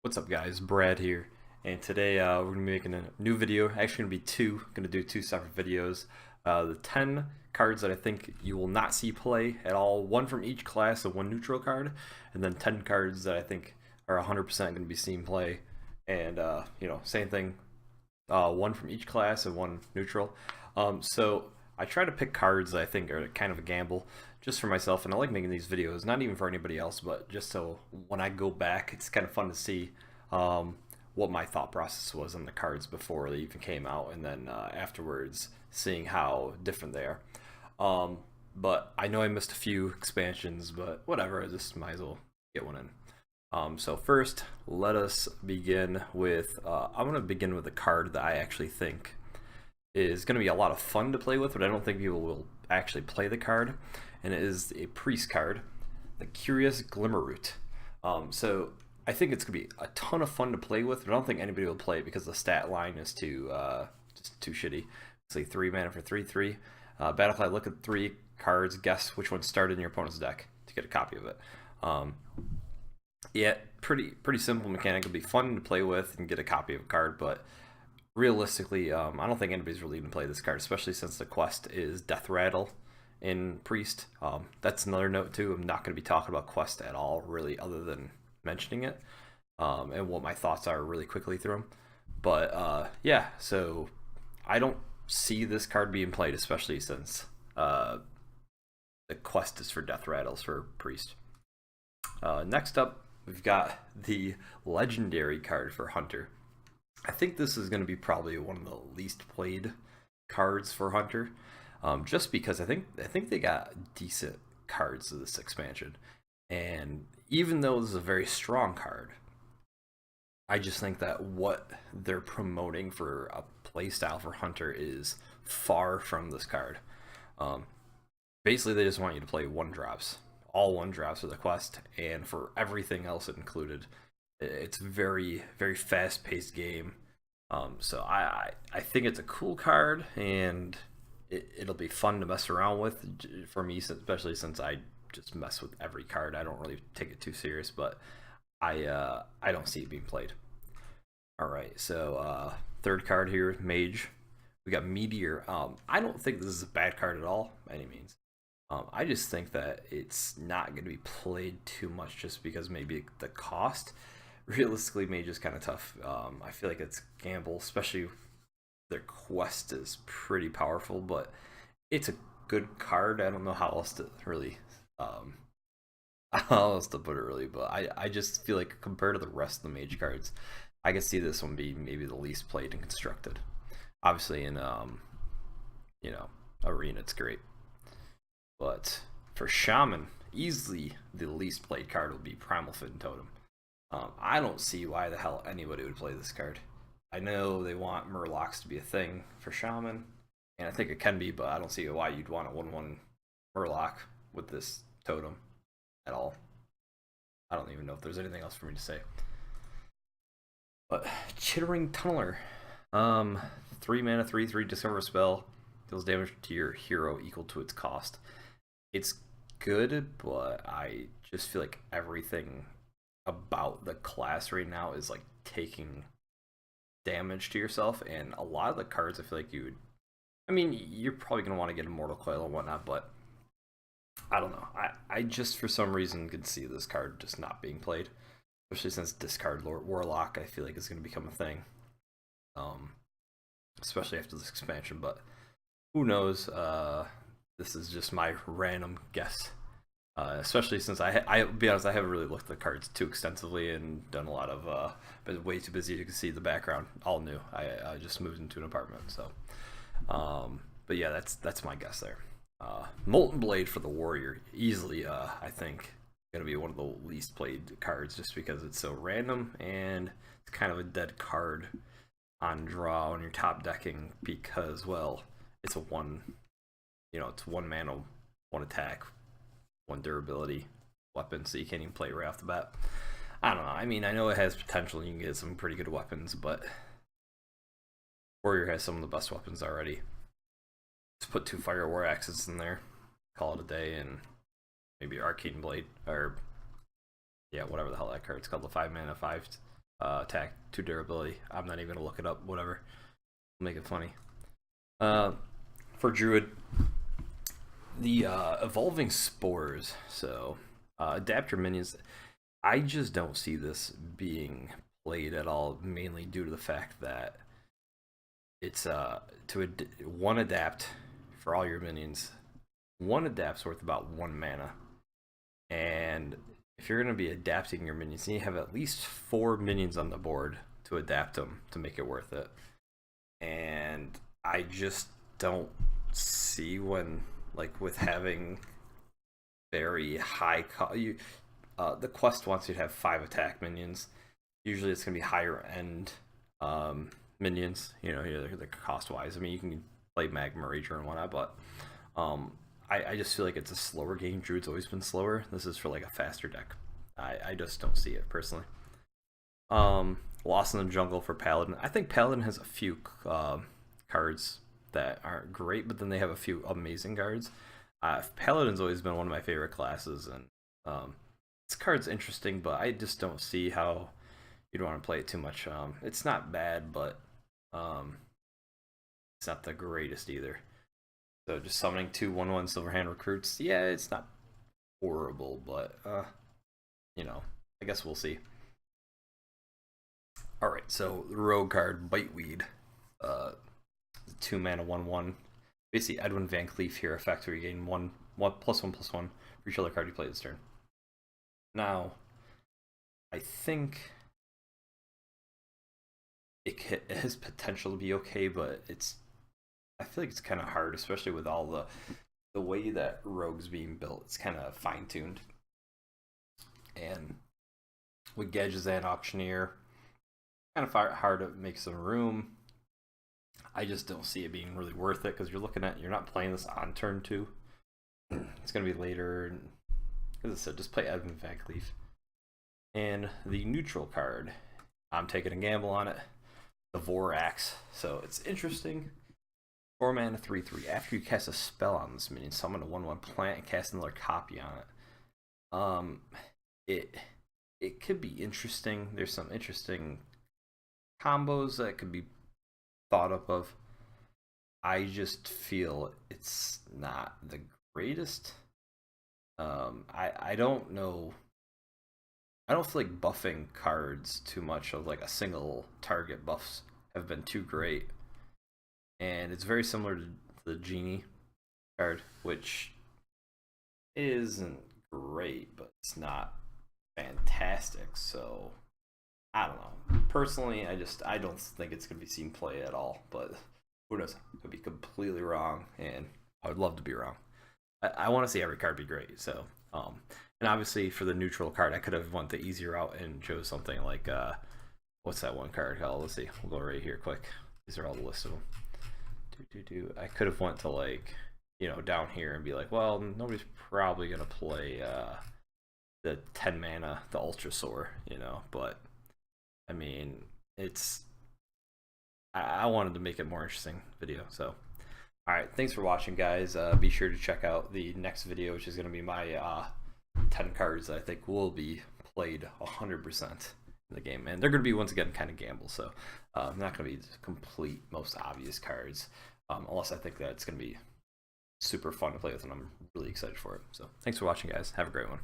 What's up guys, Brad here, and today we're going to be making a new video, actually going to be two, going to do two separate videos. The 10 cards that I think you will not see play at all, one from each class and one neutral card, and then 10 cards that I think are 100% going to be seen play, and same thing, one from each class and one neutral. So I try to pick cards that I think are kind of a gamble, just for myself, and I like making these videos, not even for anybody else, but just so when I go back, it's kind of fun to see what my thought process was on the cards before they even came out, and then afterwards seeing how different they are. But I know I missed a few expansions, but whatever, I just might as well get one in. So first, let us begin with, I'm going to begin with a card that I actually think is going to be a lot of fun to play with, but I don't think people will actually play the card, and it is a priest card, the Curious Glimmerroot. So I think it's going to be a ton of fun to play with, but I don't think anybody will play it because the stat line is just too shitty. It's like 3 mana for 3/3. Battlecry, look at 3 cards, guess which one started in your opponent's deck to get a copy of it. Yeah, pretty simple mechanic. It'll be fun to play with and get a copy of a card, but realistically, I don't think anybody's really going to play this card, especially since the quest is Death Rattle in Priest. That's another note too. I'm not going to be talking about quest at all, really, other than mentioning it and what my thoughts are really quickly through them. But yeah, so I don't see this card being played, especially since the quest is for Death Rattles for Priest. Next up, we've got the legendary card for Hunter. I think this is going to be probably one of the least played cards for Hunter, just because I think they got decent cards of this expansion, and even though this is a very strong card, I just think that what they're promoting for a playstyle for Hunter is far from this card. Basically, they just want you to play 1-drops, all 1-drops for the quest, and for everything else included. It's very fast-paced game, so I think it's a cool card, and it'll be fun to mess around with for me, especially since I just mess with every card. I don't really take it too serious, but I don't see it being played. All right, so third card here, Mage. We got Meteor. I don't think this is a bad card at all by any means. I just think that it's not going to be played too much just because maybe the cost. Realistically, Mage is kind of tough. I feel like it's gamble, especially their quest is pretty powerful, but it's a good card. I don't know how else to really, how else to put it really, but I just feel like compared to the rest of the Mage cards, I can see this one being maybe the least played and constructed. Obviously in, Arena it's great, but for Shaman, easily the least played card will be Primal Fit and Totem. I don't see why the hell anybody would play this card. I know they want Murlocs to be a thing for Shaman, and I think it can be, but I don't see why you'd want a 1/1 Murloc with this totem at all. I don't even know if there's anything else for me to say. But Chittering Tunneler. 3 mana, 3/3, discover a spell, deals damage to your hero equal to its cost. It's good, but I just feel like everything about the class right now is like taking damage to yourself, and a lot of the cards I feel like you're probably going to want to get Immortal Coil and whatnot, but I don't know. I just for some reason could see this card just not being played, especially since Discard Warlock I feel like is going to become a thing, especially after this expansion, but who knows. This is just my random guess. Especially since I'll be honest, I haven't really looked at the cards too extensively and done a lot of, been way too busy to see the background. All new. I just moved into an apartment, so. But yeah, that's my guess there. Molten Blade for the Warrior, easily, I think, gonna be one of the least played cards just because it's so random and it's kind of a dead card on draw when you're top decking because, well, it's a it's 1 mana, 1 attack, 1 durability weapon, so you can't even play it right off the bat. I don't know. I mean, I know it has potential. You can get some pretty good weapons, but Warrior has some of the best weapons already. Just put 2 Fire War Axes in there, call it a day, and maybe Arcane Blade, or yeah, whatever the hell that card's called, the 5 mana 5 attack, 2 durability. I'm not even gonna look it up. Whatever, make it funny. For Druid, the evolving spores. So adapt your minions. I just don't see this being played at all, mainly due to the fact that it's one adapt for all your minions. One adapt's worth about 1 mana, and if you're going to be adapting your minions, you have at least 4 minions on the board to adapt them to make it worth it. And I just don't see when, like, with having very high the quest wants you to have 5 attack minions. Usually it's going to be higher end minions, you know, the cost wise. I mean, you can play Magma Rager and whatnot, but I just feel like it's a slower game. Druid's always been slower. This is for like a faster deck. I just don't see it personally. Lost in the Jungle for Paladin. I think Paladin has a few cards that aren't great, but then they have a few amazing cards. Paladin's always been one of my favorite classes, and this card's interesting, but I just don't see how you'd want to play it too much. It's not bad, but it's not the greatest either. So just summoning 2 1/1 Silverhand Recruits, yeah, it's not horrible, but you know, I guess we'll see. All right, so the rogue card, Biteweed, 2 mana 1/1. Basically, Edwin Van Cleef here, effect where you gain 1/1/1/1 for each other card you play this turn. Now, I think it has potential to be okay, but I feel like it's kind of hard, especially with all the way that Rogue's being built. It's kind of fine-tuned. And with Gadgetzan Auctioneer, kind of hard to make some room. I just don't see it being really worth it, because you're not playing this on turn 2. It's going to be later, and as I said, just play Edwin Van Cleef. And the neutral card, I'm taking a gamble on it, the Vorax. So it's interesting. 4 mana 3/3. After you cast a spell on this minion, summon a 1/1 plant and cast another copy on it. It could be interesting. There's some interesting combos that could be thought up of. I just feel it's not the greatest. I don't know. I don't feel like buffing cards too much of like a single target buffs have been too great. And it's very similar to the Genie card, which isn't great, but it's not fantastic. So I don't know. Personally, I don't think it's gonna be seen play at all. But who knows? I could be completely wrong, and I would love to be wrong. I want to see every card be great. So and obviously for the neutral card, I could have went the easier route and chose something like what's that one card called? Let's see. We'll go right here quick. These are all the list of them. I could have went to, like, you know, down here and be like, well, nobody's probably gonna play the 10 mana, the Ultra Soar, you know. But I mean, I wanted to make it more interesting video. So all right, thanks for watching, guys. Be sure to check out the next video, which is going to be my 10 cards that I think will be played 100% in the game. And they're going to be, once again, kind of gamble. So not going to be the complete most obvious cards, unless I think that it's going to be super fun to play with, and I'm really excited for it. So thanks for watching, guys. Have a great one.